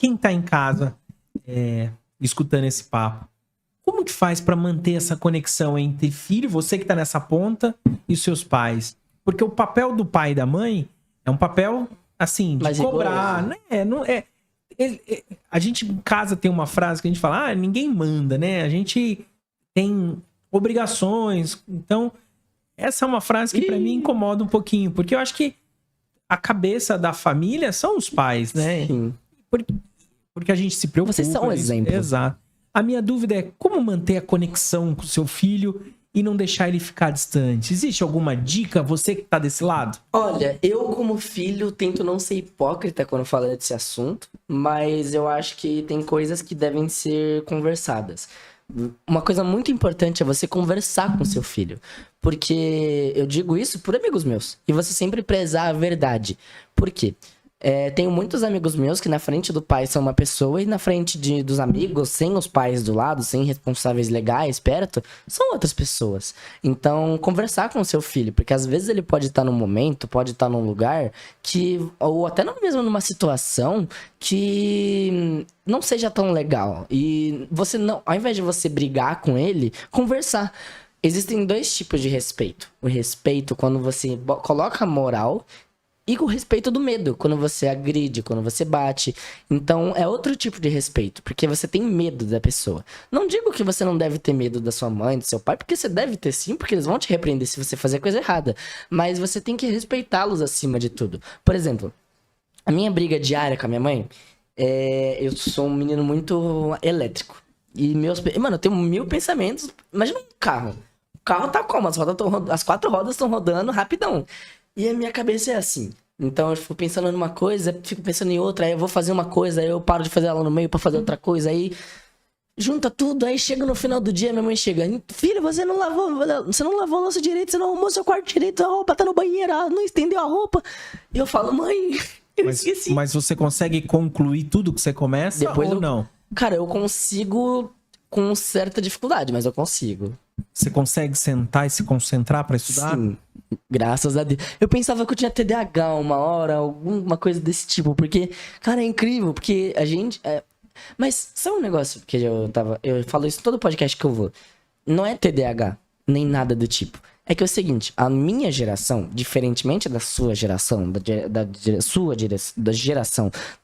quem tá em casa escutando esse papo, como que faz pra manter essa conexão entre filho, você que tá nessa ponta, e os seus pais? Porque o papel do pai e da mãe é um papel, assim, de Mais cobrar, rigoroso. né? Não é, a gente em casa tem uma frase que a gente fala, ninguém manda, né? A gente tem obrigações. Então, essa é uma frase que pra mim incomoda um pouquinho, porque eu acho que a cabeça da família são os pais, né? Sim. Porque a gente se preocupa. Vocês são um exemplo. Exato. A minha dúvida é como manter a conexão com o seu filho e não deixar ele ficar distante. Existe alguma dica, você que tá desse lado? Olha, eu como filho tento não ser hipócrita quando falo desse assunto, mas eu acho que tem coisas que devem ser conversadas. Uma coisa muito importante é você conversar com seu filho, porque eu digo isso por amigos meus, e você sempre prezar a verdade. Por quê? Tenho muitos amigos meus que na frente do pai são uma pessoa e na frente dos amigos, sem os pais do lado, sem responsáveis legais perto, são outras pessoas. Então, conversar com o seu filho, porque às vezes ele pode estar num momento, pode estar num lugar que, ou até mesmo numa situação que não seja tão legal. E você não, ao invés de você brigar com ele, conversar. Existem dois tipos de respeito. O respeito quando você coloca moral e com o respeito do medo, quando você agride, quando você bate. Então, é outro tipo de respeito, porque você tem medo da pessoa. Não digo que você não deve ter medo da sua mãe, do seu pai, porque você deve ter sim, porque eles vão te repreender se você fazer coisa errada. Mas você tem que respeitá-los acima de tudo. Por exemplo, a minha briga diária com a minha mãe, eu sou um menino muito elétrico. E Mano, eu tenho 1000 pensamentos. Imagina um carro. O carro tá como? As 4 rodas estão rodando rapidão. E a minha cabeça é assim. Então eu fico pensando numa coisa, fico pensando em outra, aí eu vou fazer uma coisa, aí eu paro de fazer ela no meio pra fazer outra coisa, aí junta tudo, aí chega no final do dia, minha mãe chega, filho, você não lavou a louça direito, você não arrumou seu quarto direito, a roupa tá no banheiro, não estendeu a roupa. E eu falo, mãe, eu esqueci. Mas você consegue concluir tudo que você começa ou não? Cara, eu consigo com certa dificuldade, mas eu consigo. Você consegue sentar e se concentrar pra estudar? Sim, graças a Deus. Eu pensava que eu tinha TDAH uma hora, alguma coisa desse tipo, porque, cara, é incrível, porque a gente... Mas sabe um negócio que eu falo isso em todo podcast que eu vou. Não é TDAH, nem nada do tipo. É que é o seguinte, a minha geração, diferentemente da sua geração, da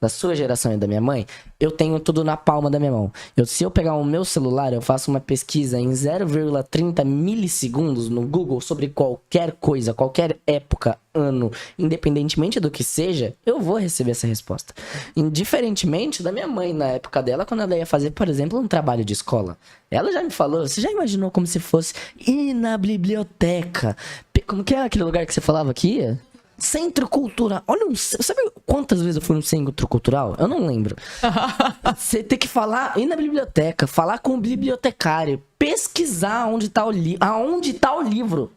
sua geração e da minha mãe, eu tenho tudo na palma da minha mão. Se eu pegar o meu celular, eu faço uma pesquisa em 0,30 milissegundos no Google sobre qualquer coisa, qualquer época, ano, independentemente do que seja, eu vou receber essa resposta. Indiferentemente da minha mãe, na época dela, quando ela ia fazer, por exemplo, um trabalho de escola. Ela já me falou, você já imaginou como se fosse ir na biblioteca? Como que é aquele lugar que você falava que ia? Centro cultural. Olha, sabe quantas vezes eu fui no centro cultural? Eu não lembro. Você tem que falar, ir na biblioteca, falar com o bibliotecário, pesquisar aonde tá o livro.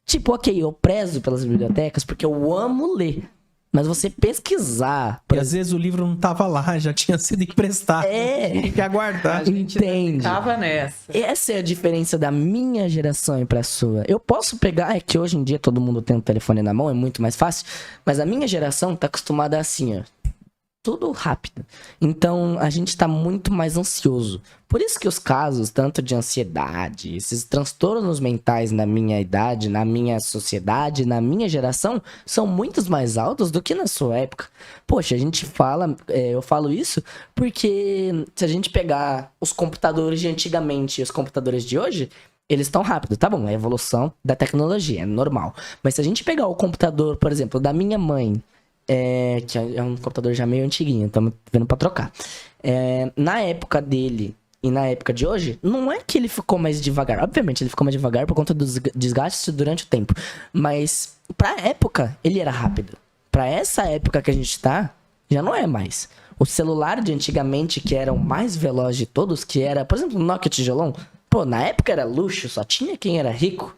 Tipo, ok, eu prezo pelas bibliotecas porque eu amo ler. Mas você pesquisar... E às vezes o livro não tava lá, já tinha sido emprestado. Tem que aguardar. A gente Entende? tava nessa. Essa é a diferença da minha geração e pra sua. Eu posso pegar... É que hoje em dia todo mundo tem um telefone na mão, é muito mais fácil. Mas a minha geração tá acostumada assim, ó. Tudo rápido. Então, a gente tá muito mais ansioso. Por isso que os casos, tanto de ansiedade, esses transtornos mentais na minha idade, na minha sociedade, na minha geração, são muito mais altos do que na sua época. Poxa, a gente fala... eu falo isso porque se a gente pegar os computadores de antigamente e os computadores de hoje... Eles estão rápidos, tá bom, é a evolução da tecnologia, é normal. Mas se a gente pegar o computador, por exemplo, da minha mãe... que é um computador já meio antiguinho, estamos vendo pra trocar. Na época dele e na época de hoje, não é que ele ficou mais devagar. Obviamente, ele ficou mais devagar por conta dos desgastes durante o tempo. Mas, pra época, ele era rápido. Pra essa época que a gente tá, já não é mais. O celular de antigamente, que era o mais veloz de todos, que era, por exemplo, o Nokia tijolão, pô, na época era luxo, só tinha quem era rico.